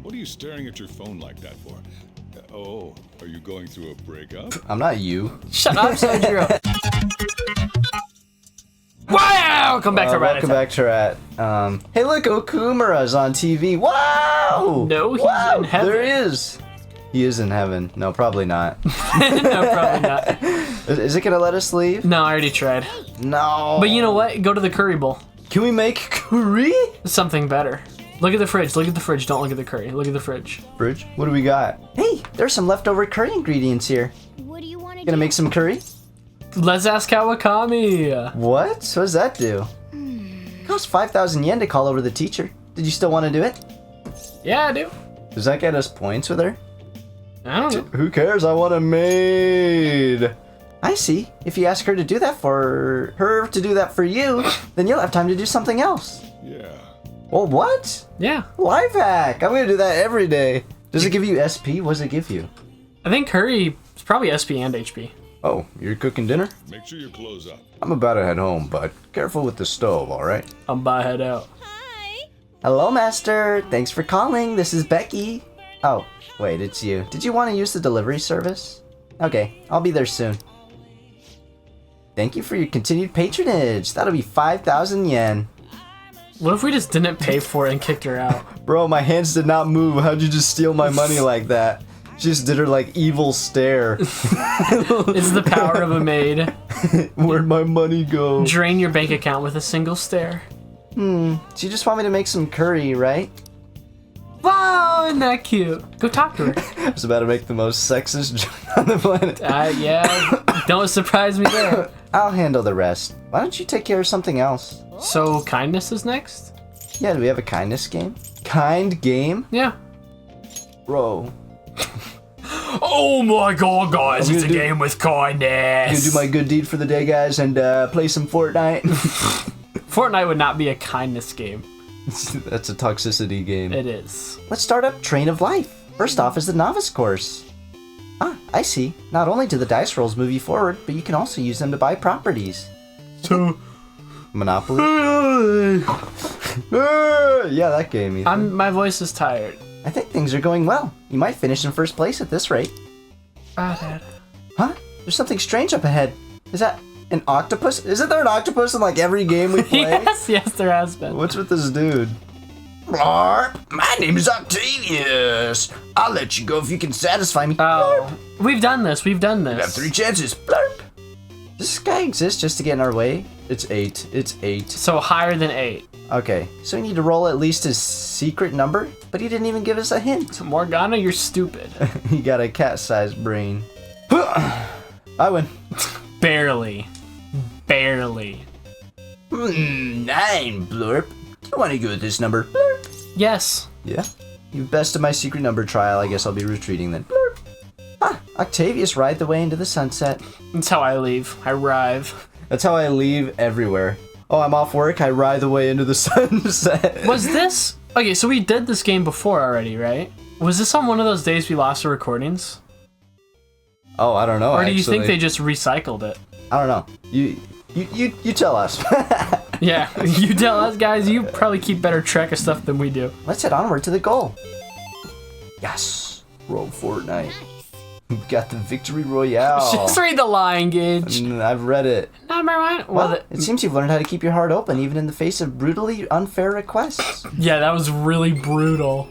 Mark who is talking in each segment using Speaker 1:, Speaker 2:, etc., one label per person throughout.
Speaker 1: What are you staring at your phone like that for? Oh, are you going through a breakup?
Speaker 2: I'm not you.
Speaker 3: Shut up, Sergio. Wow! Welcome back to
Speaker 2: Welcome back to Rat. Hey, look, Okumura's on TV. Wow!
Speaker 3: No, he's
Speaker 2: wow,
Speaker 3: in heaven.
Speaker 2: There he is. He is in heaven. No, probably not.
Speaker 3: No, probably not.
Speaker 2: Is it gonna let us leave?
Speaker 3: No, I already tried.
Speaker 2: No.
Speaker 3: But you know what? Go to the curry bowl.
Speaker 2: Can we make curry?
Speaker 3: Something better. Look at the fridge. Look at the fridge. Don't look at the curry. Look at the fridge.
Speaker 2: Fridge? What do we got? Hey, there's some leftover curry ingredients here.
Speaker 4: What do you want to do?
Speaker 2: Gonna make some curry?
Speaker 3: Let's ask Kawakami.
Speaker 2: What? What does that do? It costs 5,000 yen to call over the teacher. Did you still want to do it?
Speaker 3: Yeah, I do.
Speaker 2: Does that get us points with her?
Speaker 3: I don't know.
Speaker 2: Who cares? I want a maid. I see. If you ask her to do that for her to do that for you, then you'll have time to do something else.
Speaker 1: Yeah.
Speaker 2: Well, what?
Speaker 3: Yeah.
Speaker 2: Life hack. I'm gonna do that every day. Does it give you SP? What does it give you?
Speaker 3: I think curry is probably SP and HP.
Speaker 2: Oh, you're cooking dinner?
Speaker 1: Make sure you close up.
Speaker 2: I'm about to head home, but careful with the stove, alright?
Speaker 3: I'm about to head out.
Speaker 4: Hi.
Speaker 2: Hello, Master. Thanks for calling. This is Becky. Oh, wait, it's you. Did you want to use the delivery service? Okay, I'll be there soon. Thank you for your continued patronage. That'll be 5,000 yen.
Speaker 3: What if we just didn't pay for it and kicked her out?
Speaker 2: Bro, my hands did not move. How'd you just steal my money like that? She just did her, like, evil stare.
Speaker 3: It's the power of a maid.
Speaker 2: Where'd my money go?
Speaker 3: Drain your bank account with a single stare.
Speaker 2: So you just want me to make some curry, right?
Speaker 3: Wow, isn't that cute? Go talk to her.
Speaker 2: I was about to make the most sexist joke on the planet.
Speaker 3: Yeah, don't surprise me there.
Speaker 2: I'll handle the rest. Why don't you take care of something else?
Speaker 3: So, kindness is next?
Speaker 2: Yeah, do we have a kindness game? Kind game?
Speaker 3: Yeah.
Speaker 2: Bro.
Speaker 3: Oh my god, guys,
Speaker 2: I'm
Speaker 3: it's a
Speaker 2: gonna do-
Speaker 3: game with
Speaker 2: I'm gonna
Speaker 3: kindness.
Speaker 2: do my good deed for the day, guys, and play some Fortnite.
Speaker 3: Fortnite would not be a kindness game.
Speaker 2: That's a toxicity game.
Speaker 3: It is.
Speaker 2: Let's start up Train of Life. First off is the novice course. Ah, I see. Not only do the dice rolls move you forward, but you can also use them to buy properties.
Speaker 3: So,
Speaker 2: Monopoly? Yeah, that game. Ethan.
Speaker 3: my voice is tired.
Speaker 2: I think things are going well. You might finish in first place at this rate.
Speaker 3: Dad.
Speaker 2: Huh? There's something strange up ahead. Is that an octopus? Isn't there an octopus in like every game we play?
Speaker 3: Yes, there has been.
Speaker 2: What's with this dude? Blarp, my name is Octavius. I'll let you go if you can satisfy me.
Speaker 3: Oh, we've done this.
Speaker 2: You have 3 chances. Blarp. Does this guy exist just to get in our way? It's 8. It's 8.
Speaker 3: So higher than 8.
Speaker 2: Okay, so we need to roll at least his secret number, but he didn't even give us a hint.
Speaker 3: Morgana, you're stupid.
Speaker 2: He got a cat-sized brain. I win.
Speaker 3: Barely. Barely.
Speaker 2: 9, Blurp. Do you want to go with this number? Blurp.
Speaker 3: Yes.
Speaker 2: Yeah. You bested my secret number trial. I guess I'll be retreating then. Blurp. Ah, Octavius, ride the way into the sunset.
Speaker 3: That's how I leave. I arrive.
Speaker 2: That's how I leave everywhere. Oh, I'm off work. I ride the way into the sunset.
Speaker 3: Was this... Okay, so we did this game before already, right? Was this on one of those days we lost the recordings?
Speaker 2: Oh, I don't know.
Speaker 3: Or do you think
Speaker 2: actually.
Speaker 3: they just recycled it?
Speaker 2: I don't know. You tell us.
Speaker 3: Yeah, you tell us, guys. You probably keep better track of stuff than we do.
Speaker 2: Let's head onward to the goal. Yes. Roll Fortnite. We got the victory royale.
Speaker 3: Just read the line, Gage.
Speaker 2: I've read it.
Speaker 3: Number one.
Speaker 2: Well, it seems you've learned how to keep your heart open even in the face of brutally unfair requests.
Speaker 3: Yeah, that was really brutal.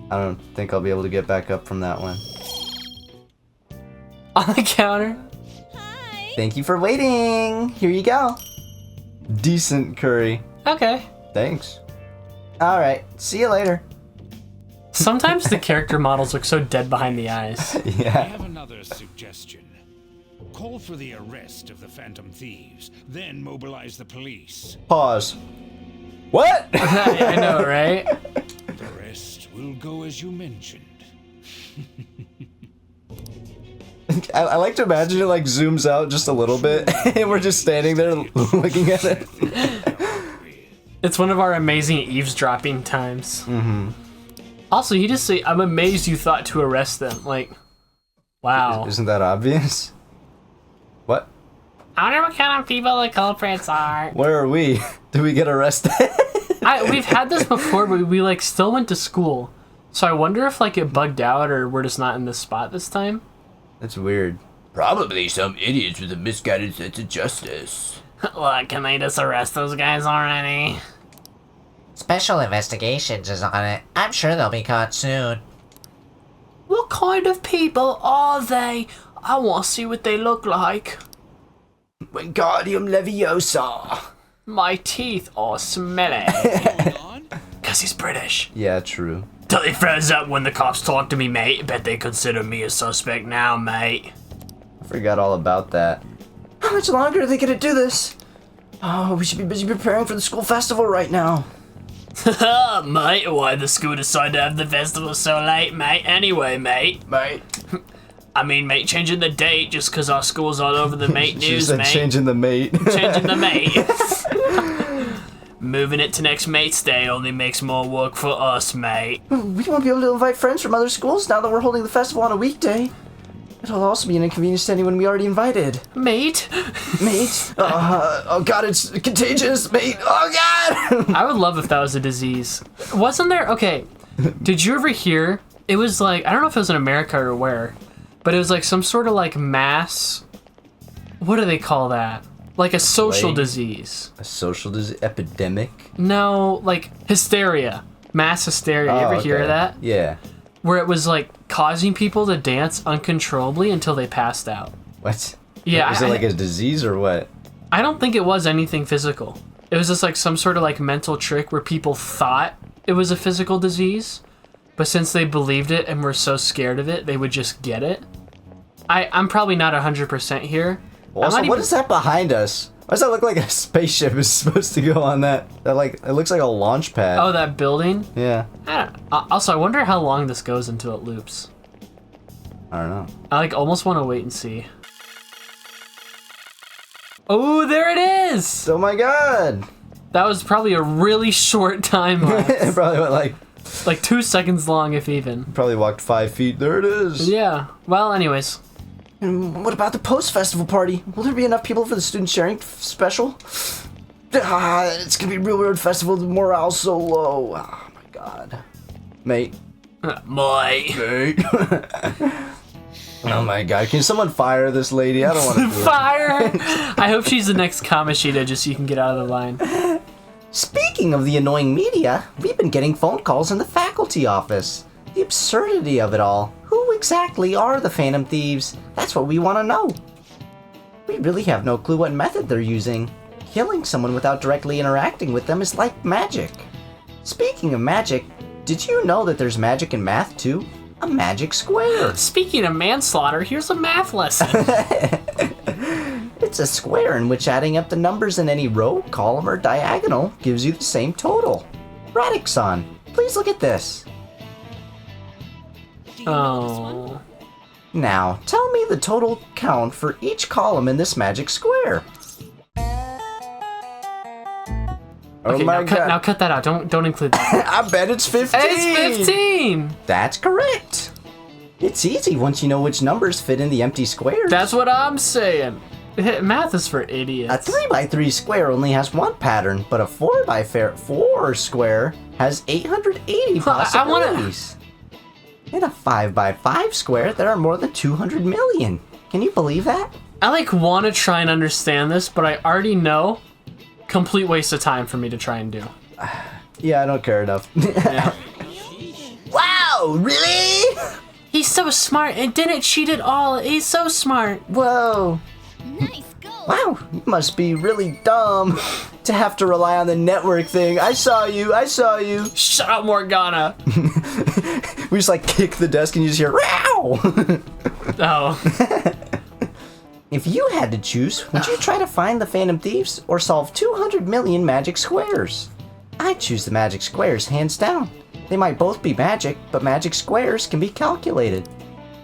Speaker 2: I don't think I'll be able to get back up from that one.
Speaker 3: On the counter.
Speaker 4: Hi.
Speaker 2: Thank you for waiting. Here you go. Decent curry.
Speaker 3: Okay.
Speaker 2: Thanks. All right. See you later.
Speaker 3: Sometimes the character models look so dead behind the eyes.
Speaker 5: I
Speaker 2: Yeah.
Speaker 5: have another suggestion. Call for the arrest of the Phantom Thieves, then mobilize the police.
Speaker 2: Pause. What?
Speaker 3: I know, right?
Speaker 5: The rest will go as you mentioned.
Speaker 2: I like to imagine it like zooms out just a little bit and we're just standing there looking at it.
Speaker 3: It's one of our amazing eavesdropping times. Mm-hmm. Also, you just say, I'm amazed you thought to arrest them. Like, wow.
Speaker 2: Isn't that obvious? What?
Speaker 3: I wonder what kind of people the culprits are.
Speaker 2: Where are we? Did we get arrested?
Speaker 3: We've had this before, but we like still went to school. So I wonder if like it bugged out or we're just not in this spot this time.
Speaker 2: That's weird. Probably some idiots with a misguided sense of justice.
Speaker 3: Look, can they just arrest those guys already?
Speaker 6: Special Investigations is on it. I'm sure they'll be caught soon.
Speaker 3: What kind of people are they? I want to see what they look like.
Speaker 2: Wingardium Leviosa.
Speaker 3: My teeth are smelly. Cause he's British.
Speaker 2: Yeah, true.
Speaker 3: Till they froze up when the cops talk to me, mate. Bet they consider me a suspect now, mate.
Speaker 2: I forgot all about that. How much longer are they gonna do this? Oh, we should be busy preparing for the school festival right now.
Speaker 3: Haha, mate, why the school decide to have the festival so late, mate? Anyway, mate.
Speaker 2: Mate.
Speaker 3: I mean, mate, changing the date just because our school's all over the mate
Speaker 2: She
Speaker 3: news,
Speaker 2: said
Speaker 3: mate.
Speaker 2: changing the mate.
Speaker 3: Changing the mate. Moving it to next mate's day only makes more work for us, mate.
Speaker 2: We won't be able to invite friends from other schools now that we're holding the festival on a weekday. It'll also be an inconvenience to anyone we already invited.
Speaker 3: Mate?
Speaker 2: Mate? Oh god, it's contagious, mate. Oh god!
Speaker 3: I would love if that was a disease. Wasn't there? Okay. Did you ever hear? It was like, I don't know if it was in America or where, but it was like some sort of like mass. What do they call that? Like a social
Speaker 2: Plague?
Speaker 3: disease.
Speaker 2: A social disease? Epidemic?
Speaker 3: No, like hysteria. Mass hysteria. You ever hear of that?
Speaker 2: Yeah.
Speaker 3: Where it was like causing people to dance uncontrollably until they passed out.
Speaker 2: What?
Speaker 3: Yeah.
Speaker 2: Is it like a disease or what?
Speaker 3: I don't think it was anything physical. It was just like some sort of like mental trick where people thought it was a physical disease, but since they believed it and were so scared of it, they would just get it. I'm probably not 100% here.
Speaker 2: Also, what is that behind us? Why does that look like a spaceship is supposed to go on that? That like, it looks like a launch pad.
Speaker 3: Oh, that building?
Speaker 2: Yeah.
Speaker 3: Also, I wonder how long this goes until it loops.
Speaker 2: I don't know.
Speaker 3: I like almost want to wait and see. Oh, there it is!
Speaker 2: Oh my god!
Speaker 3: That was probably a really short time
Speaker 2: It
Speaker 3: lapse.
Speaker 2: probably went
Speaker 3: Like 2 seconds long, if even.
Speaker 2: probably walked 5 feet. There it is.
Speaker 3: Yeah. Well, anyways.
Speaker 2: And what about the post-festival party? Will there be enough people for the student sharing special? It's gonna be a real weird festival. The morale's so low. Oh my god. Mate.
Speaker 3: Mate.
Speaker 2: Mate. Oh my god. Can someone fire this lady? I don't want to
Speaker 3: Fire! I hope she's the next Kamishita just so you can get out of the line.
Speaker 2: Speaking of the annoying media, we've been getting phone calls in the faculty office. The absurdity of it all. Who exactly are the Phantom Thieves? That's what we want to know. We really have no clue what method they're using. Killing someone without directly interacting with them is like magic. Speaking of magic, did you know that there's magic in math too? A magic square.
Speaker 3: Speaking of manslaughter, here's a math lesson.
Speaker 2: It's a square in which adding up the numbers in any row, column, or diagonal gives you the same total. Radix-san, please look at this.
Speaker 3: Oh.
Speaker 2: Now, tell me the total count for each column in this magic square.
Speaker 3: Okay,
Speaker 2: Oh my
Speaker 3: now
Speaker 2: god.
Speaker 3: cut that out. Don't include that.
Speaker 2: I bet it's 15.
Speaker 3: It's 15!
Speaker 2: That's correct. It's easy once you know which numbers fit in the empty squares.
Speaker 3: That's what I'm saying. Math is for
Speaker 2: A
Speaker 3: idiots.
Speaker 2: 3x3 square only has one pattern, but a 4x4 square has 880 possibilities. In a 5x5 square, there are more than 200 million. Can you believe that?
Speaker 3: I like want to try and understand this, but I already know. Complete waste of time for me to try and do.
Speaker 2: Yeah, I don't care enough.
Speaker 3: Yeah.
Speaker 2: Wow, really?
Speaker 3: He's so smart and didn't cheat at all. He's so smart.
Speaker 2: Whoa.
Speaker 4: Nice go.
Speaker 2: Wow, you must be really dumb to have to rely on the network thing. I saw you.
Speaker 3: Shut up, Morgana.
Speaker 2: We just like kick the desk and you just hear, "Row!"
Speaker 3: Oh.
Speaker 2: If you had to choose, would you try to find the Phantom Thieves or solve 200 million magic squares? I'd choose the magic squares, hands down. They might both be magic, but magic squares can be calculated.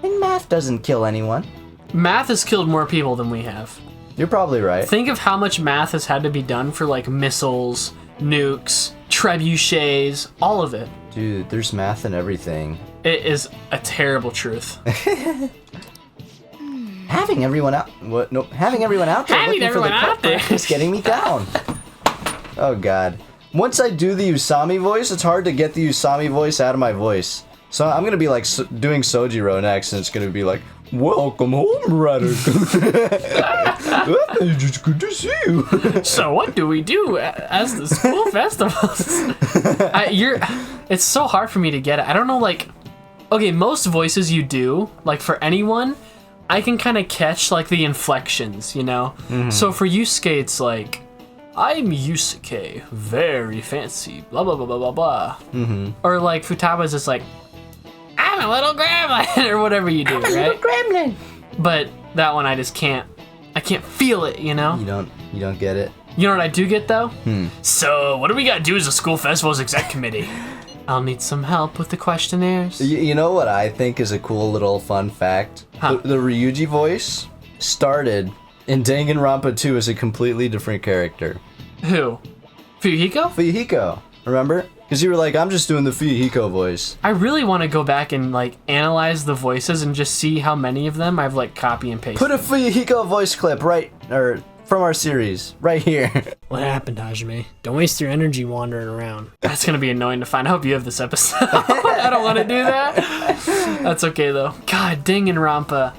Speaker 2: And math doesn't kill anyone.
Speaker 3: Math has killed more people than we have.
Speaker 2: You're probably right.
Speaker 3: Think of how much math has had to be done for like missiles, nukes, trebuchets, all of it.
Speaker 2: Dude, there's math in everything.
Speaker 3: It is a terrible truth.
Speaker 2: Having everyone out there
Speaker 3: Having
Speaker 2: looking for the
Speaker 3: everyone out there.
Speaker 2: culprit is getting me down. Oh god. Once I do the Usami voice, it's hard to get the Usami voice out of my voice. So I'm gonna be like doing Sojiro next, and it's gonna be like, "Welcome home, RatAttack. It's good to see you."
Speaker 3: So what do we do as the school festivals? It's so hard for me to get it. I don't know, like, okay, most voices you do, like for anyone, I can kind of catch like the inflections, you know? So for Yusuke, it's like, I'm Yusuke, very fancy, blah, blah, blah, blah, blah, blah. Or like Futaba's just like, I'm a little gremlin, or whatever you do, right?
Speaker 2: Little gremlin.
Speaker 3: But that one I can't feel it, you know?
Speaker 2: You don't get it.
Speaker 3: You know what I do get though? So what do we gotta do as a school festival's exec committee? I'll need some help with the questionnaires.
Speaker 2: You know what I think is a cool little fun fact?
Speaker 3: Huh.
Speaker 2: The Ryuji voice started in Danganronpa 2 as a completely different character.
Speaker 3: Who? Fuyuhiko?
Speaker 2: Fuyuhiko, remember? Because you were like, I'm just doing the Fuyuhiko voice.
Speaker 3: I really want to go back and like analyze the voices and just see how many of them I've like copy and pasted.
Speaker 2: Put a Fuyuhiko voice clip from our series, right here.
Speaker 3: What happened, Hajime? Don't waste your energy wandering around. That's gonna be annoying to find. I hope you have this episode. I don't want to do that. That's okay though. God, Danganronpa.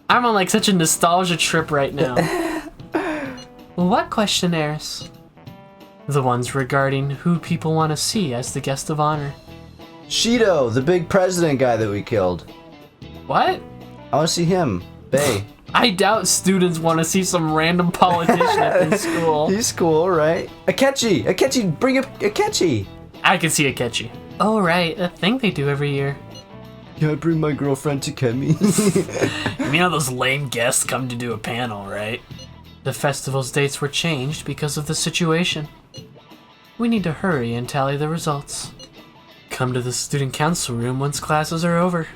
Speaker 3: I'm on like such a nostalgia trip right now. What questionnaires? The ones regarding who people want to see as the guest of honor.
Speaker 2: Shido, the big president guy that we killed.
Speaker 3: What?
Speaker 2: I want to see him. Bae.
Speaker 3: I doubt students want to see some random politician at this school.
Speaker 2: He's cool, right? Akechi! Akechi, bring up Akechi!
Speaker 3: I can see Akechi. Oh, right. That thing they do every year.
Speaker 2: Can I bring my girlfriend to Kemi?
Speaker 3: You mean how those lame guests come to do a panel, right? The festival's dates were changed because of the situation. We need to hurry and tally the results. Come to the student council room once classes are over.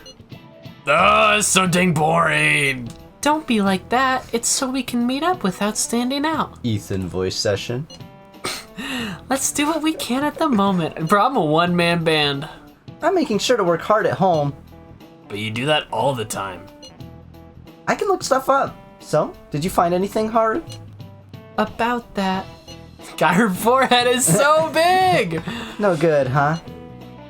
Speaker 3: Oh, it's so dang boring! Don't be like that. It's so we can meet up without standing out.
Speaker 2: Ethan voice session.
Speaker 3: Let's do what we can at the moment. Bro, I'm a one-man band.
Speaker 2: I'm making sure to work hard at home.
Speaker 3: But you do that all the time.
Speaker 2: I can look stuff up. So, did you find anything, Haru?
Speaker 3: About that. God, her forehead is so big!
Speaker 2: No good, huh?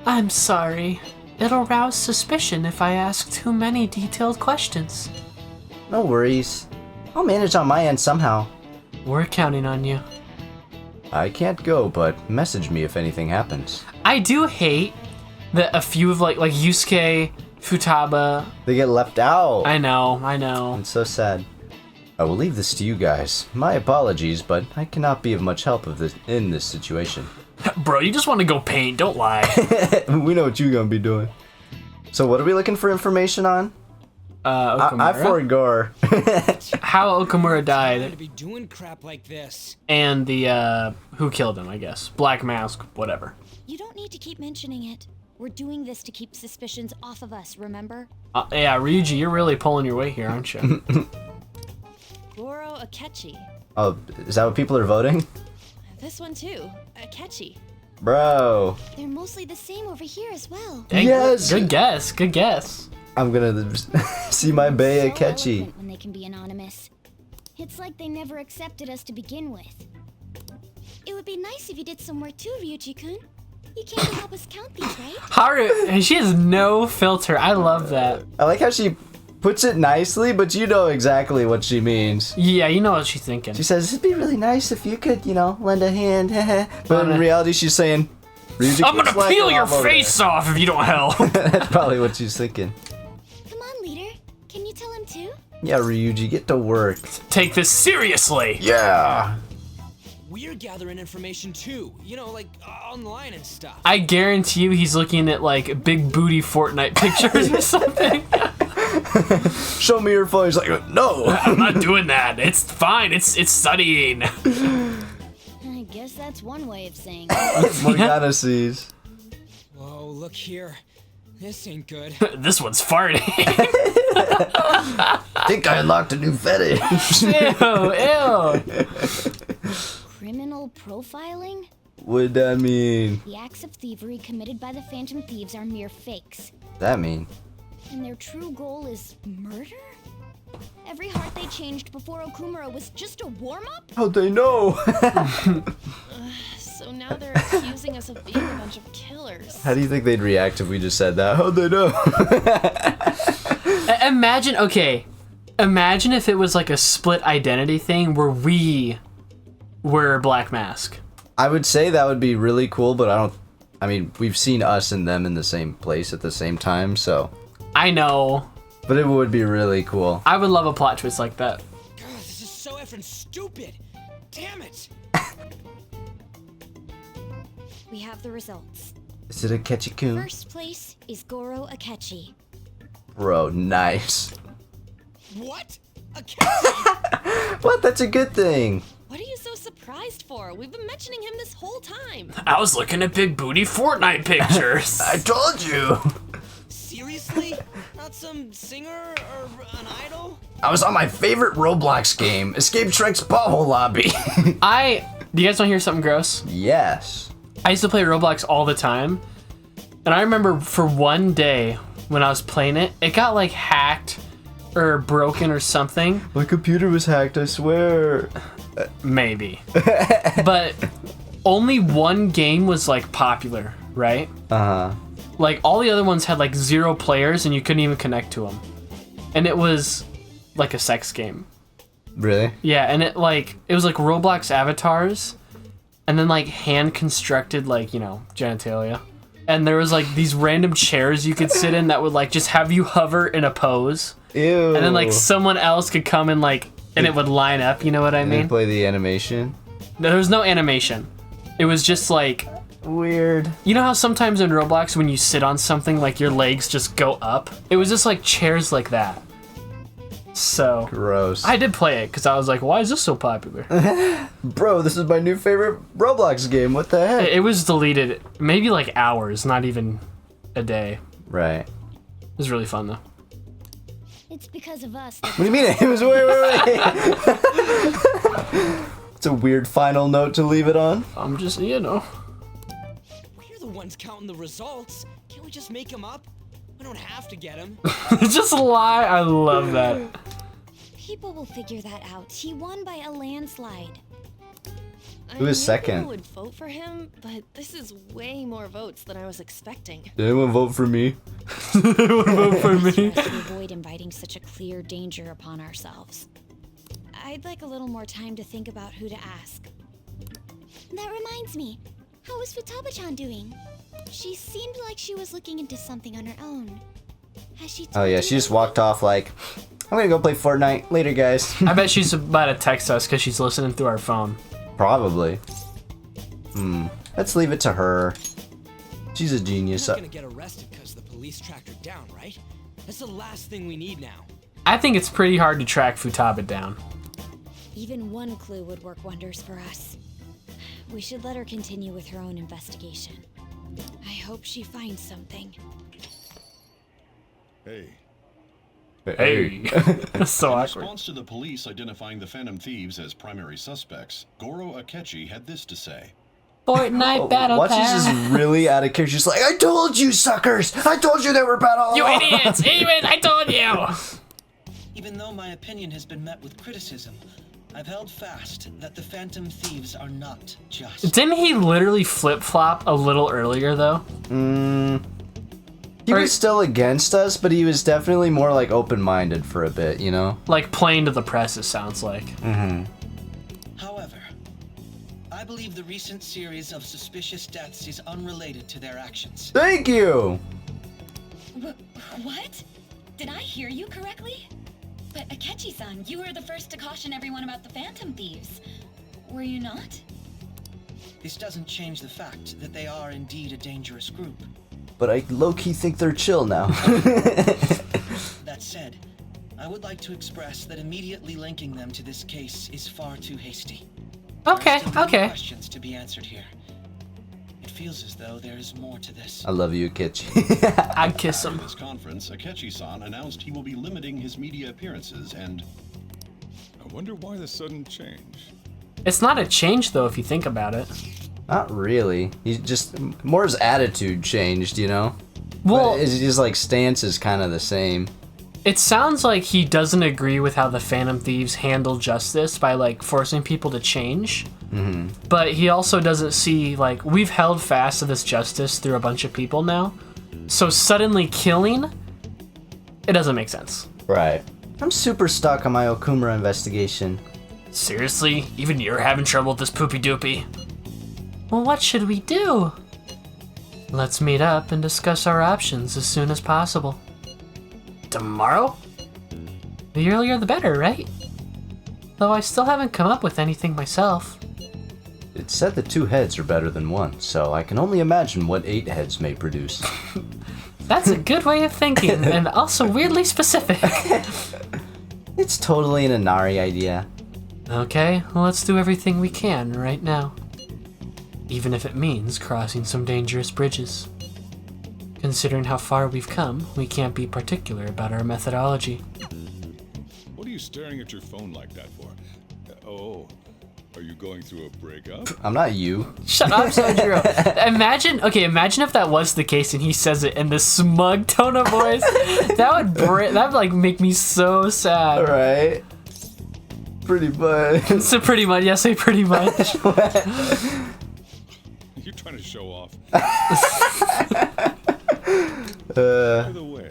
Speaker 3: I'm sorry. It'll rouse suspicion if I ask too many detailed questions.
Speaker 2: No worries. I'll manage on my end somehow.
Speaker 3: We're counting on you.
Speaker 2: I can't go, but message me if anything happens.
Speaker 3: I do hate that a few of like Yusuke, Futaba.
Speaker 2: They get left out.
Speaker 3: I know.
Speaker 2: It's so sad. I will leave this to you guys. My apologies, but I cannot be of much help in this situation.
Speaker 3: Bro, you just want to go paint, don't lie.
Speaker 2: We know what you're gonna be doing. So what are we looking for information on?
Speaker 3: Okamura.
Speaker 2: I forgot.
Speaker 3: How Okamura
Speaker 7: To
Speaker 3: died,
Speaker 7: be doing crap like this.
Speaker 3: and the, who killed him, I guess. Black Mask, whatever.
Speaker 4: You don't need to keep mentioning it. We're doing this to keep suspicions off of us, remember?
Speaker 3: Yeah, Ryuji, you're really pulling your weight here, aren't you?
Speaker 4: Goro Akechi.
Speaker 2: Oh, is that what people are voting?
Speaker 4: This one too. Akechi.
Speaker 2: Bro.
Speaker 4: They're mostly the same over here as well.
Speaker 3: Dang,
Speaker 2: Yes!
Speaker 3: Good guess.
Speaker 2: I'm gonna see my Bae
Speaker 4: So
Speaker 2: Akechi.
Speaker 4: eloquent when they can be anonymous. It's like they never accepted us to begin with. It would be nice if you did some work too, Ryuji-kun. You came to help us count these, right?
Speaker 3: Haru, she has no filter. I love that.
Speaker 2: I like how she puts it nicely, but you know exactly what she means.
Speaker 3: Yeah, you know what she's thinking.
Speaker 2: She says, it'd be really nice if you could, lend a hand. But in reality, she's saying, Ryuji,
Speaker 3: I'm gonna
Speaker 2: keeps like
Speaker 3: peel
Speaker 2: it
Speaker 3: your
Speaker 2: all over
Speaker 3: face off if you don't help.
Speaker 2: there. That's probably what she's thinking.
Speaker 4: Come on, leader. Can you tell him too?
Speaker 2: Yeah, Ryuji, get to work.
Speaker 3: Take this seriously.
Speaker 2: Yeah.
Speaker 7: We're gathering information too, like online and stuff.
Speaker 3: I guarantee you he's looking at like big booty Fortnite pictures or something.
Speaker 2: Show me your phone. He's like, no.
Speaker 3: I'm not doing that. It's fine. It's studying.
Speaker 4: I guess that's one way of saying it.
Speaker 2: Morgana sees.
Speaker 7: Whoa, look here. This ain't good.
Speaker 3: This one's farting.
Speaker 2: I think I unlocked a new fetish.
Speaker 3: Ew.
Speaker 4: Criminal profiling?
Speaker 2: What'd that mean?
Speaker 4: The acts of thievery committed by the Phantom Thieves are mere fakes.
Speaker 2: That mean?
Speaker 4: And their true goal is murder? Every heart they changed before Okumura was just a warm-up?
Speaker 2: How'd they know?
Speaker 8: So now they're accusing us of being a bunch of killers.
Speaker 2: How do you think they'd react if we just said that? How'd they know?
Speaker 3: Imagine if it was like a split identity thing where we were Black Mask.
Speaker 2: I would say that would be really cool, but I mean, we've seen us and them in the same place at the same time, so.
Speaker 3: I know.
Speaker 2: But it would be really cool.
Speaker 3: I would love a plot twist like that.
Speaker 7: God, this is so effing stupid. Damn it.
Speaker 4: We have the results.
Speaker 2: Is it Akechi-kun?
Speaker 4: First place is Goro Akechi.
Speaker 2: Bro, nice.
Speaker 7: What? A cat?
Speaker 2: What? That's a good thing.
Speaker 8: What are you so surprised for? We've been mentioning him this whole time.
Speaker 3: I was looking at big booty Fortnite pictures.
Speaker 2: I told you.
Speaker 7: Seriously? Not some singer or an idol?
Speaker 2: I was on my favorite Roblox game, Escape Shrek's Bubble Lobby.
Speaker 3: Do you guys want to hear something gross?
Speaker 2: Yes.
Speaker 3: I used to play Roblox all the time. And I remember for one day when I was playing it, it got like hacked or broken or something.
Speaker 2: My computer was hacked, I swear.
Speaker 3: Maybe. But only one game was like popular, right?
Speaker 2: Uh-huh.
Speaker 3: Like all the other ones had like 0 players and you couldn't even connect to them. And it was like a sex game.
Speaker 2: Really?
Speaker 3: Yeah, and it was like Roblox avatars and then like hand constructed like, you know, genitalia. And there was like these random chairs you could sit in that would like just have you hover in a pose.
Speaker 2: Ew.
Speaker 3: And then like someone else could come and like and it would line up, you know what I mean?
Speaker 2: Play the animation.
Speaker 3: No, there was no animation. It was just like
Speaker 2: weird.
Speaker 3: You know how sometimes in Roblox when you sit on something like your legs just go up? It was just like chairs like that. So
Speaker 2: gross.
Speaker 3: I did play it because I was like, why is this so popular?
Speaker 2: Bro, this is my new favorite Roblox game. What the heck?
Speaker 3: It was deleted maybe like hours, not even a day.
Speaker 2: Right.
Speaker 3: It was really fun though.
Speaker 4: It's because of us.
Speaker 2: What do you mean? It was wait. It's a weird final note to leave it on.
Speaker 3: I'm just, you know.
Speaker 7: We're the ones counting the results. Can't we just make them up? We don't have to get them.
Speaker 3: Just lie. I love that.
Speaker 4: People will figure that out. He won by a landslide.
Speaker 2: Who is second?
Speaker 8: People would vote for him, but this is way more votes than I was expecting.
Speaker 2: Did anyone vote for me?
Speaker 3: Vote for me.
Speaker 4: To avoid inviting such a clear danger upon ourselves. I'd like a little more time to think about who to ask. That reminds me. How is Futaba-chan doing? She seemed like she was looking into something on her own. Has she
Speaker 2: Oh yeah, she just walked off like, I'm gonna go play Fortnite. Later, guys.
Speaker 3: I bet she's about to text us because she's listening through our phone.
Speaker 2: Probably. Let's leave it to her. She's a genius.
Speaker 7: We're not gonna get arrested because the police tracked her down, right? That's the last thing we need now.
Speaker 3: I think it's pretty hard to track Futaba down.
Speaker 4: Even one clue would work wonders for us. We should let her continue with her own investigation. I hope she finds something.
Speaker 1: Hey.
Speaker 3: Hey. So
Speaker 1: In
Speaker 3: awkward.
Speaker 1: response to the police identifying the Phantom Thieves as primary suspects, Goro Akechi had this to say.
Speaker 3: Fortnite battle
Speaker 2: Watch
Speaker 3: pass.
Speaker 2: this is really out of character. She's like, I told you, suckers! I told you they were bad all
Speaker 3: You
Speaker 2: along."
Speaker 3: idiots! Idiot! I told you!
Speaker 9: Even though my opinion has been met with criticism, I've held fast that the Phantom Thieves are not just.
Speaker 3: Didn't he literally flip-flop a little earlier, though?
Speaker 2: He was still against us, but he was definitely more like open-minded for a bit, you know?
Speaker 3: Like playing to the press, it sounds like.
Speaker 9: However, I believe the recent series of suspicious deaths is unrelated to their actions.
Speaker 2: Thank you!
Speaker 10: What? Did I hear you correctly? But Akechi-san, you were the first to caution everyone about the Phantom Thieves. Were you not?
Speaker 9: This doesn't change the fact that they are indeed a dangerous group.
Speaker 2: But I low-key think they're chill now.
Speaker 9: That said, I would like to express that immediately linking them to this case is far too hasty.
Speaker 3: Okay,
Speaker 9: There are still many
Speaker 3: okay.
Speaker 9: questions to be answered here. It feels as though there is more to this.
Speaker 2: I love you, Akechi.
Speaker 3: I'd kiss him.
Speaker 1: At this conference, Akechi-san announced he will be limiting his media appearances and... I wonder why the sudden change.
Speaker 3: It's not a change, though, if you think about it.
Speaker 2: Not really. He just... More his attitude changed, you know?
Speaker 3: Well,
Speaker 2: But his like stance is kind of the same.
Speaker 3: It sounds like he doesn't agree with how the Phantom Thieves handle justice by, like, forcing people to change.
Speaker 2: Mm-hmm.
Speaker 3: But he also doesn't see, like, we've held fast to this justice through a bunch of people now. So suddenly killing, it doesn't make sense.
Speaker 2: Right. I'm super stuck on my Okumura investigation.
Speaker 3: Seriously? Even you're having trouble with this poopy doopy? Well, what should we do? Let's meet up and discuss our options as soon as possible. Tomorrow? The earlier the better, right? Though I still haven't come up with anything myself.
Speaker 2: It said that 2 heads are better than 1, so I can only imagine what 8 heads may produce.
Speaker 3: That's a good way of thinking, and also weirdly specific.
Speaker 2: It's totally an Inari idea.
Speaker 3: Okay, well, let's do everything we can right now. Even if it means crossing some dangerous bridges. Considering how far we've come, we can't be particular about our methodology.
Speaker 1: What are you staring at your phone like that for? Oh, are you going through a breakup?
Speaker 2: I'm not you.
Speaker 3: Shut up, Sojiro. Imagine if that was the case and he says it in this smug tone of voice. That would like make me so sad.
Speaker 2: Alright. Pretty much.
Speaker 3: So pretty much, yeah, say pretty much.
Speaker 1: You're trying to show off.
Speaker 2: By
Speaker 1: the way,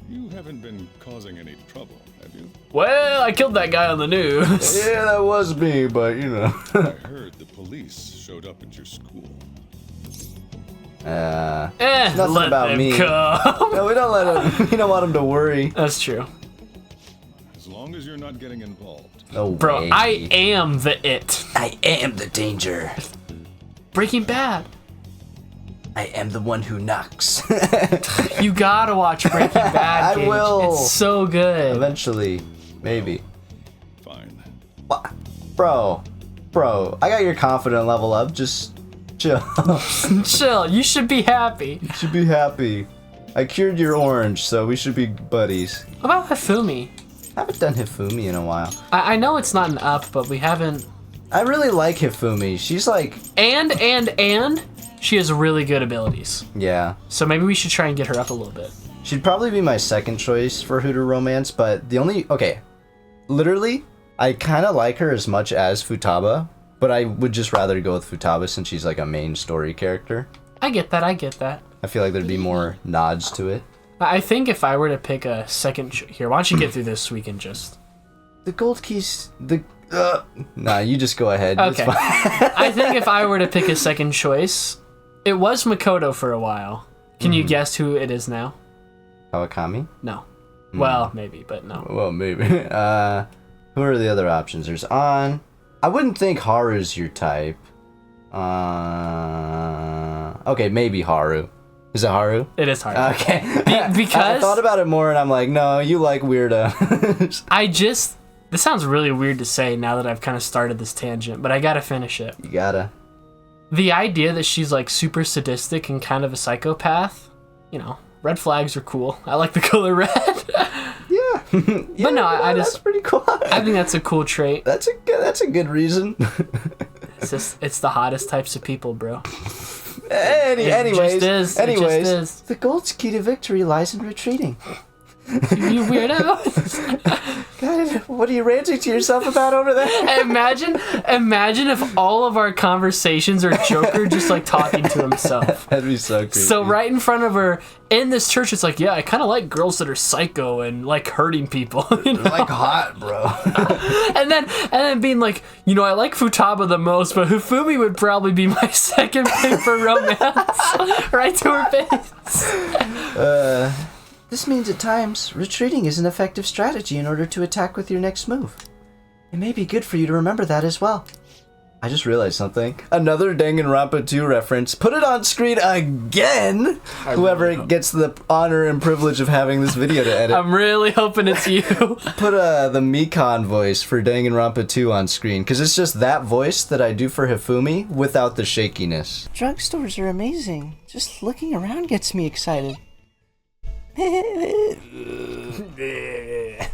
Speaker 1: you haven't been causing any trouble, have you?
Speaker 3: Well, I killed that guy on the news.
Speaker 2: Yeah, that was me, but you know.
Speaker 1: I heard the police showed up at your school.
Speaker 2: Nothing
Speaker 3: let
Speaker 2: about
Speaker 3: them
Speaker 2: me.
Speaker 3: come.
Speaker 2: No, we don't let him. We don't want him to worry.
Speaker 3: That's true.
Speaker 1: As long as you're not getting involved.
Speaker 2: No
Speaker 3: Bro,
Speaker 2: way.
Speaker 3: I am the it.
Speaker 2: I am the danger.
Speaker 3: Breaking Bad.
Speaker 2: I am the one who knocks.
Speaker 3: You gotta watch Breaking Bad, Gage.
Speaker 2: I will.
Speaker 3: It's so good.
Speaker 2: Eventually. Maybe.
Speaker 1: Fine.
Speaker 2: What? Bro, I got your confident level up. Just chill.
Speaker 3: Chill. You should be happy.
Speaker 2: You should be happy. I cured your orange, so we should be buddies.
Speaker 3: What about Hifumi?
Speaker 2: I haven't done Hifumi in a while.
Speaker 3: I know it's not an up, but we haven't.
Speaker 2: I really like Hifumi. She's like...
Speaker 3: And she has really good abilities.
Speaker 2: Yeah.
Speaker 3: So maybe we should try and get her up a little bit.
Speaker 2: She'd probably be my second choice for Who to Romance, but the only... Okay. Literally, I kind of like her as much as Futaba, but I would just rather go with Futaba since she's like a main story character.
Speaker 3: I get that.
Speaker 2: I feel like there'd be more nods to it.
Speaker 3: I think if I were to pick a second... Here, why don't you get through this so we can just...
Speaker 2: The gold keys... Nah, you just go ahead.
Speaker 3: Okay. I think if I were to pick a second choice, it was Makoto for a while. Can you guess who it is now?
Speaker 2: Kawakami?
Speaker 3: No. Well, maybe, but no.
Speaker 2: Well, maybe. Who are the other options? There's An. I wouldn't think Haru's your type. Okay, maybe Haru. Is it Haru?
Speaker 3: It is Haru.
Speaker 2: Okay.
Speaker 3: Because...
Speaker 2: I thought about it more and I'm like, no, you like weirdos.
Speaker 3: This sounds really weird to say now that I've kind of started this tangent, but I gotta finish it.
Speaker 2: You gotta.
Speaker 3: The idea that she's like super sadistic and kind of a psychopath, you know, red flags are cool. I like the color red.
Speaker 2: Yeah.
Speaker 3: But no, I just...
Speaker 2: That's pretty cool.
Speaker 3: I think that's a cool trait.
Speaker 2: That's a good reason.
Speaker 3: It's the hottest types of people, bro.
Speaker 2: Anyways,
Speaker 3: It just is.
Speaker 2: The gold's key to victory lies in retreating.
Speaker 3: You weirdo.
Speaker 2: God, what are you ranting to yourself about over there?
Speaker 3: Imagine if all of our conversations are Joker just like talking to himself.
Speaker 2: That'd be so creepy.
Speaker 3: So right in front of her in this church, it's like, yeah, I kind of like girls that are psycho and like hurting people. You know?
Speaker 2: Like hot, bro.
Speaker 3: and then being like, you know, I like Futaba the most, but Hifumi would probably be my second pick for romance. Right to her face.
Speaker 2: This means at times, retreating is an effective strategy in order to attack with your next move. It may be good for you to remember that as well. I just realized something. Another Danganronpa 2 reference. Put it on screen again! Whoever gets the honor and privilege of having this video to edit.
Speaker 3: I'm really hoping it's you.
Speaker 2: Put the Mikan voice for Danganronpa 2 on screen, because it's just that voice that I do for Hifumi without the shakiness. Drugstores are amazing. Just looking around gets me excited.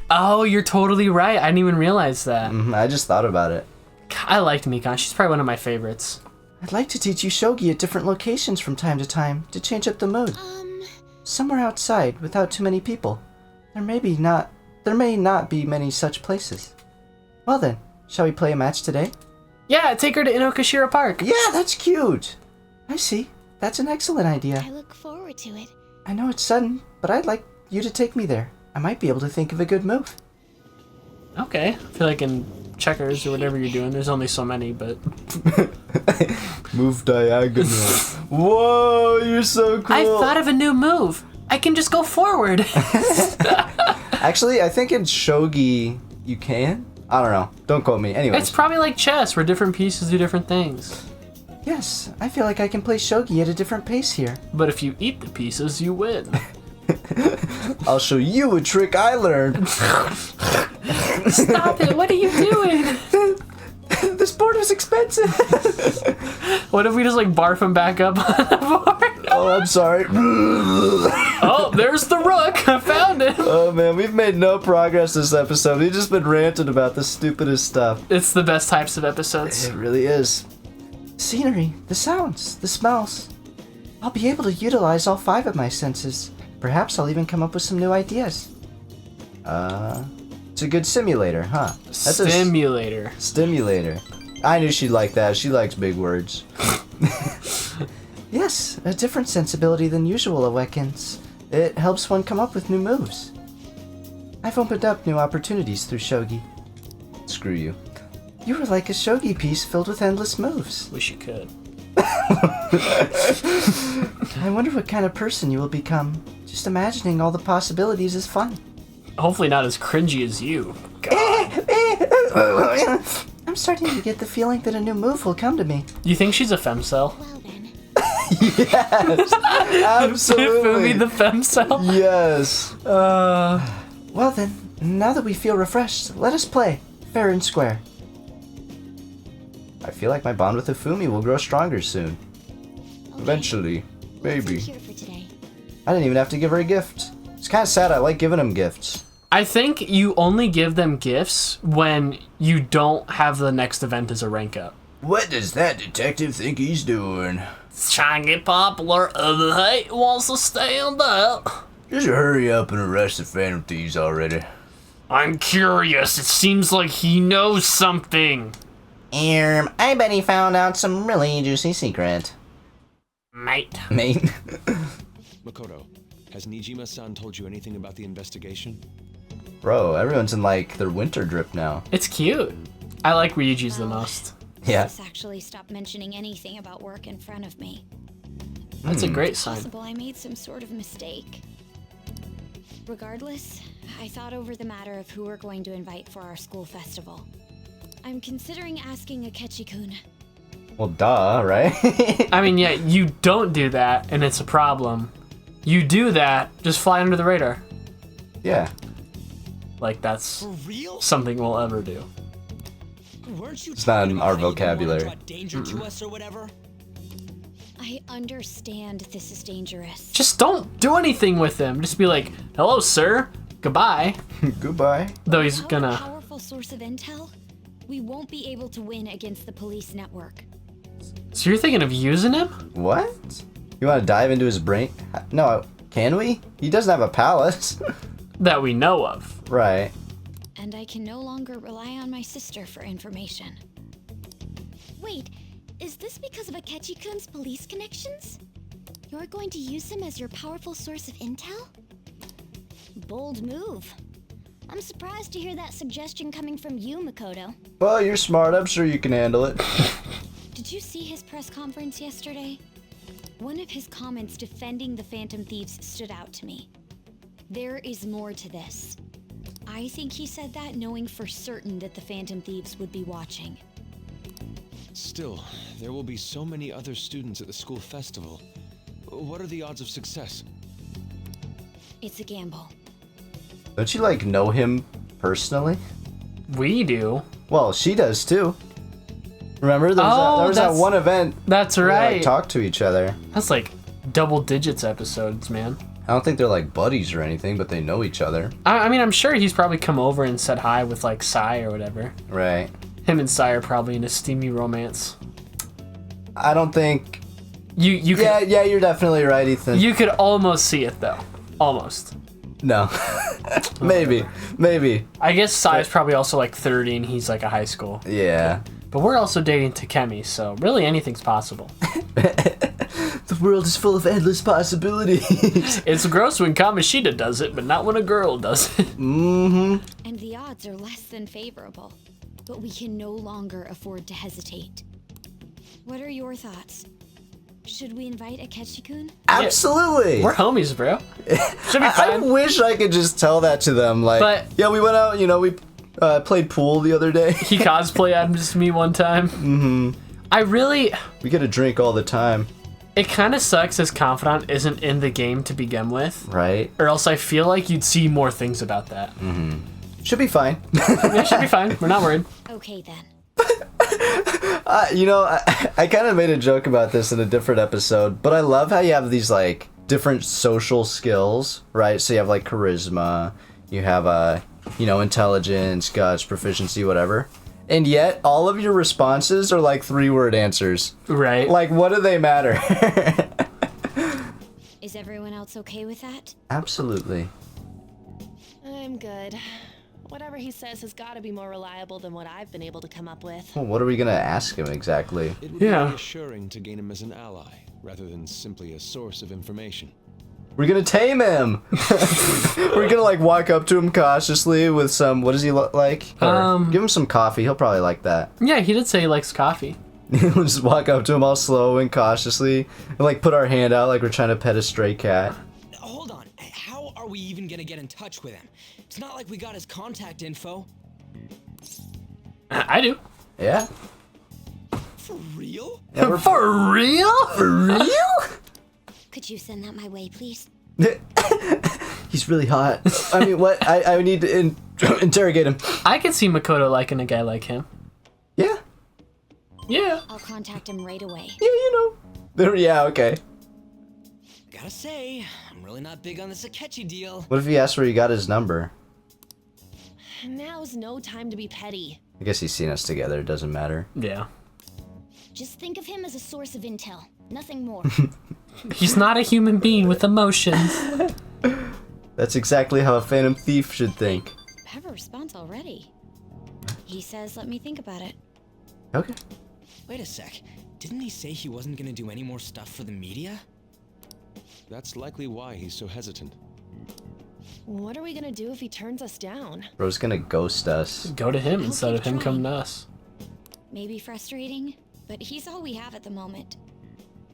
Speaker 3: Oh, you're totally right. I didn't even realize that.
Speaker 2: I just thought about it.
Speaker 3: I liked Mikan. She's probably one of my favorites.
Speaker 2: I'd like to teach you shogi at different locations from time to time to change up the mood. Somewhere outside without too many people. there may not be many such places. Well then, shall we play a match today?
Speaker 3: Yeah, take her to Inokashira Park.
Speaker 2: Yeah, that's cute. I see. That's an excellent idea.
Speaker 4: I look forward to it.
Speaker 2: I know it's sudden, but I'd like you to take me there. I might be able to think of a good move.
Speaker 3: Okay. I feel like in checkers or whatever you're doing, there's only so many, but...
Speaker 2: Move diagonal. Whoa, you're so cool.
Speaker 3: I thought of a new move. I can just go forward.
Speaker 2: Actually, I think in shogi you can. I don't know. Don't quote me. Anyway.
Speaker 3: It's probably like chess, where different pieces do different things.
Speaker 2: Yes, I feel like I can play shogi at a different pace here.
Speaker 3: But if you eat the pieces, you win.
Speaker 2: I'll show you a trick I learned.
Speaker 3: Stop it! What are you doing?
Speaker 2: This board was expensive.
Speaker 3: What if we just like barf him back up on the board?
Speaker 2: Oh, I'm sorry.
Speaker 3: Oh, there's the rook. I found it.
Speaker 2: Oh man, we've made no progress this episode. We've just been ranting about the stupidest stuff.
Speaker 3: It's the best types of episodes.
Speaker 2: It really is. Scenery, the sounds, the smells. I'll be able to utilize all 5 of my senses. Perhaps I'll even come up with some new ideas. It's a good simulator, huh? That's
Speaker 3: Stimulator.
Speaker 2: Stimulator. I knew she'd like that. She likes big words. Yes, a different sensibility than usual awakens. It helps one come up with new moves. I've opened up new opportunities through shogi. Screw you. You were like a shogi piece filled with endless moves.
Speaker 3: Wish you could.
Speaker 2: I wonder what kind of person you will become. Just imagining all the possibilities is fun.
Speaker 3: Hopefully not as cringy as you. God.
Speaker 2: I'm starting to get the feeling that a new move will come to me.
Speaker 3: You think she's a femcel?
Speaker 4: Well then.
Speaker 2: Yes, absolutely.
Speaker 3: Fumi the femcel?
Speaker 2: Yes. Well then, now that we feel refreshed, let us play, fair and square. I feel like my bond with Ifumi will grow stronger soon.
Speaker 4: Okay.
Speaker 2: Eventually, maybe.
Speaker 4: Here for today.
Speaker 2: I didn't even have to give her a gift. It's kind of sad. I like giving him gifts.
Speaker 3: I think you only give them gifts when you don't have the next event as a rank up.
Speaker 2: What does that detective think he's doing?
Speaker 3: Trying to get popular, other hate wants to stand up.
Speaker 2: Just hurry up and arrest the Phantom Thieves already.
Speaker 3: I'm curious. It seems like he knows something.
Speaker 6: I bet he found out some really juicy secret.
Speaker 3: Mate.
Speaker 11: Makoto, has Nijima-san told you anything about the investigation?
Speaker 2: Bro, everyone's in like their winter drip now.
Speaker 3: It's cute. I like Ryuji's the most.
Speaker 2: Yeah.
Speaker 4: Let's actually stop mentioning anything about work in front of me.
Speaker 3: That's a great sign.
Speaker 4: Possible I made some sort of mistake. Regardless, I thought over the matter of who we're going to invite for our school festival. I'm considering asking Akechi-kun.
Speaker 2: Well, duh, right?
Speaker 3: I mean, yeah, you don't do that, and it's a problem. You do that, just fly under the radar.
Speaker 2: Yeah.
Speaker 3: Like, that's
Speaker 7: For real?
Speaker 3: something we'll ever do.
Speaker 7: Weren't you
Speaker 2: It's not in
Speaker 7: talking
Speaker 2: our
Speaker 7: about how you didn't wanna
Speaker 2: vocabulary.
Speaker 7: draw danger to us or whatever?
Speaker 4: I understand this is dangerous.
Speaker 3: Just don't do anything with him. Just be like, hello, sir. Goodbye.
Speaker 2: Goodbye.
Speaker 3: Though he's
Speaker 4: Without a
Speaker 3: gonna...
Speaker 4: powerful source of intel, we won't be able to win against the police network.
Speaker 3: So you're thinking of using him?
Speaker 2: What? You want to dive into his brain? No, can we? He doesn't have a palace.
Speaker 3: That we know of.
Speaker 2: Right.
Speaker 4: And I can no longer rely on my sister for information. Wait, is this because of Akechi-kun's police connections? You're going to use him as your powerful source of intel? Bold move. I'm surprised to hear that suggestion coming from you, Makoto.
Speaker 2: Well, you're smart. I'm sure you can handle it.
Speaker 4: Did you see his press conference yesterday? One of his comments defending the Phantom Thieves stood out to me. There is more to this. I think he said that knowing for certain that the Phantom Thieves would be watching.
Speaker 11: Still, there will be so many other students at the school festival. What are the odds of success?
Speaker 4: It's a gamble.
Speaker 2: Don't you, like, know him personally?
Speaker 3: We do.
Speaker 2: Well, she does, too. Remember? There was that one event
Speaker 3: That's
Speaker 2: where
Speaker 3: right.
Speaker 2: they, like, talked to each other.
Speaker 3: That's like double digits episodes, man.
Speaker 2: I don't think they're, like, buddies or anything, but they know each other.
Speaker 3: I mean, I'm sure he's probably come over and said hi with, like, Sai or whatever.
Speaker 2: Right.
Speaker 3: Him and Sai are probably in a steamy romance.
Speaker 2: I don't think...
Speaker 3: You could,
Speaker 2: Yeah, you're definitely right, Ethan.
Speaker 3: You could almost see it, though. Almost.
Speaker 2: No. Maybe.
Speaker 3: I guess Sai's probably also like 30 and he's like a high school.
Speaker 2: Yeah.
Speaker 3: But we're also dating Takemi, so really anything's possible.
Speaker 2: The world is full of endless possibilities.
Speaker 3: It's gross when Kamoshida does it, but not when a girl does it.
Speaker 2: Mm-hmm.
Speaker 4: And the odds are less than favorable. But we can no longer afford to hesitate. What are your thoughts? Should we invite Akechi-kun?
Speaker 2: Absolutely.
Speaker 3: We're homies, bro. Should be fine.
Speaker 2: I wish I could just tell that to them. Like,
Speaker 3: But-
Speaker 2: yeah, we went out, we played pool the other day.
Speaker 3: He cosplayed as me one time.
Speaker 2: Mm-hmm. We get a drink all the time.
Speaker 3: It kind of sucks his confidant isn't in the game to begin with.
Speaker 2: Right.
Speaker 3: Or else I feel like you'd see more things about that.
Speaker 2: Mm-hmm. Should be fine.
Speaker 3: Yeah, should be fine. We're not worried.
Speaker 4: Okay then.
Speaker 2: I kind of made a joke about this in a different episode, but I love how you have these, like, different social skills, right? So you have, like, charisma, you have, intelligence, guts, proficiency, whatever. And yet, all of your responses are, like, 3-word answers.
Speaker 3: Right.
Speaker 2: Like, what do they matter?
Speaker 4: Is everyone else okay with that?
Speaker 2: Absolutely.
Speaker 8: I'm good. Whatever he says has got to be more reliable than what I've been able to come up with.
Speaker 2: Well, what are we going to ask him exactly?
Speaker 11: It would be reassuring to gain him as an ally, rather than simply a source of information.
Speaker 2: We're going to tame him! We're going to, like, walk up to him cautiously with some... What does he look like? Or give him some coffee. He'll probably like that.
Speaker 3: Yeah, he did say he likes coffee.
Speaker 2: We'll just walk up to him all slow and cautiously. And, like, put our hand out like we're trying to pet a stray cat.
Speaker 7: Hold on. How are we even gonna get in touch with him? It's not like we got his contact info.
Speaker 3: I do.
Speaker 2: Yeah.
Speaker 7: For real?
Speaker 2: Yeah,
Speaker 3: For real?
Speaker 2: For real?
Speaker 4: Could you send that my way, please?
Speaker 2: He's really hot. I mean, what? I need to interrogate him.
Speaker 3: I could see Makoto liking a guy like him.
Speaker 2: Yeah.
Speaker 3: Yeah.
Speaker 4: I'll contact him right away.
Speaker 2: Yeah, yeah, okay.
Speaker 7: Gotta say, I'm really not big on this Akechi deal.
Speaker 2: What if he asks where you got his number?
Speaker 8: Now's no time to be petty.
Speaker 2: I guess he's seen us together. It doesn't matter.
Speaker 3: Yeah.
Speaker 4: Just think of him as a source of intel. Nothing more.
Speaker 3: He's not a human being with emotions.
Speaker 2: That's exactly how a Phantom Thief should think.
Speaker 4: Have a response already. He says, let me think about it.
Speaker 2: Okay.
Speaker 7: Wait a sec. Didn't he say he wasn't gonna do any more stuff for the media?
Speaker 11: That's likely why he's so hesitant.
Speaker 8: What are we gonna do if he turns us down?
Speaker 2: Bro's gonna ghost us.
Speaker 3: Go to him
Speaker 4: I'll
Speaker 3: instead
Speaker 4: keep
Speaker 3: of him coming to
Speaker 4: trying.
Speaker 3: us.
Speaker 4: Maybe frustrating, but he's all we have at the moment.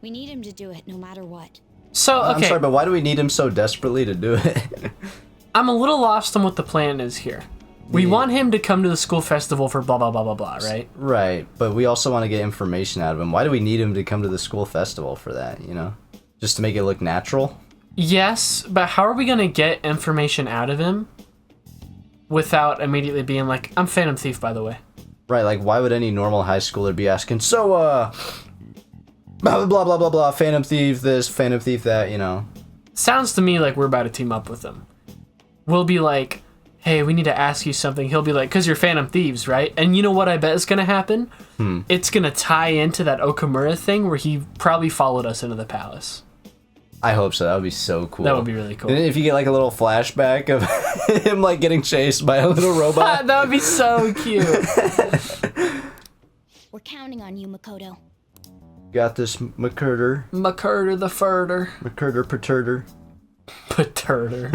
Speaker 4: We need him to do it no matter what.
Speaker 3: So, okay.
Speaker 2: I'm sorry, but why do we need him so desperately to do it?
Speaker 3: I'm a little lost on what the plan is here. We want him to come to the school festival for blah, blah, blah, blah, blah, right?
Speaker 2: Right, but we also want to get information out of him. Why do we need him to come to the school festival for that, Just to make it look natural?
Speaker 3: Yes, but how are we going to get information out of him without immediately being like, I'm Phantom Thief, by the way?
Speaker 2: Right, like, why would any normal high schooler be asking, so, blah, blah, blah, blah, blah, Phantom Thief this, Phantom Thief that,
Speaker 3: Sounds to me like we're about to team up with him. We'll be like, hey, we need to ask you something. He'll be like, because you're Phantom Thieves, right? And you know what I bet is going to happen? It's going to tie into that Okamura thing where he probably followed us into the palace.
Speaker 2: I hope so. That would be so cool.
Speaker 3: That would be really cool.
Speaker 2: And if you get, like, a little flashback of him, like, getting chased by a little robot.
Speaker 3: That would be so cute.
Speaker 4: We're counting on you, Makoto.
Speaker 2: Got this, McCurder.
Speaker 3: McCurder the furter.
Speaker 2: McCurder Paturder.
Speaker 3: Paturder.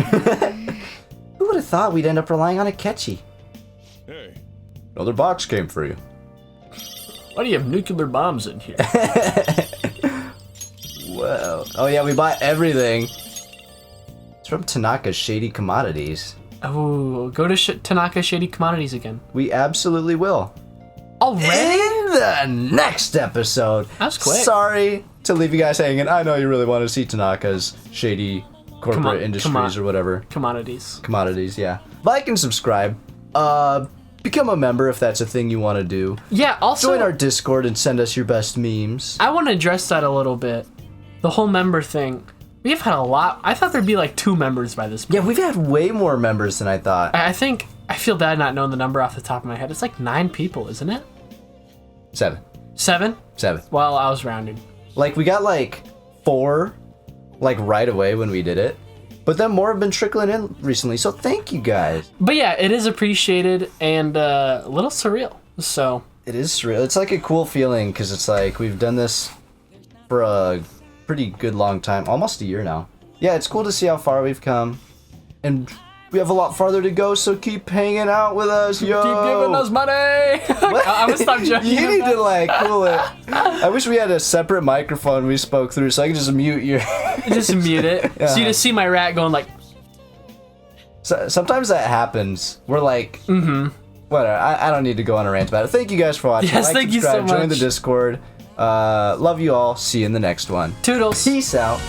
Speaker 2: Who would have thought we'd end up relying on Akechi?
Speaker 11: Hey.
Speaker 2: Another box came for you.
Speaker 3: Why do you have nuclear bombs in here?
Speaker 2: Whoa. Oh yeah, we bought everything. It's from Tanaka's Shady Commodities.
Speaker 3: Oh, go to Tanaka Shady Commodities again.
Speaker 2: We absolutely will.
Speaker 3: Already?
Speaker 2: In the next episode.
Speaker 3: That was quick.
Speaker 2: Sorry to leave you guys hanging. I know you really want to see Tanaka's Shady Corporate Industries or whatever.
Speaker 3: Commodities.
Speaker 2: Commodities, yeah. Like and subscribe. Become a member if that's a thing you want to do.
Speaker 3: Yeah, also...
Speaker 2: Join our Discord and send us your best memes.
Speaker 3: I want to address that a little bit. The whole member thing. We've had a lot. I thought there'd be like 2 members by this point.
Speaker 2: Yeah, we've had way more members than I thought.
Speaker 3: I feel bad not knowing the number off the top of my head. It's like 9 people, isn't it?
Speaker 2: 7.
Speaker 3: 7?
Speaker 2: 7.
Speaker 3: Well, I was rounding.
Speaker 2: Like, we got like 4, like, right away when we did it. But then more have been trickling in recently, so thank you guys.
Speaker 3: But yeah, it is appreciated and a little surreal. So
Speaker 2: it is surreal. It's like a cool feeling because it's like we've done this for a pretty good long time, almost a year now. Yeah, it's cool to see how far we've come, and we have a lot farther to go. So keep hanging out with us, yo.
Speaker 3: Keep giving us money. I'm gonna stop joking.
Speaker 2: You need to like cool it. I wish we had a separate microphone we spoke through, so I could just mute your.
Speaker 3: Just mute it.
Speaker 2: Yeah.
Speaker 3: So you just see my rat going like.
Speaker 2: So, sometimes that happens. We're like, whatever. I don't need to go on a rant about it. Thank you guys for watching.
Speaker 3: Yes, thank you so much.
Speaker 2: Join the Discord. Love you all. See you in the next one.
Speaker 3: Toodles.
Speaker 2: Peace out.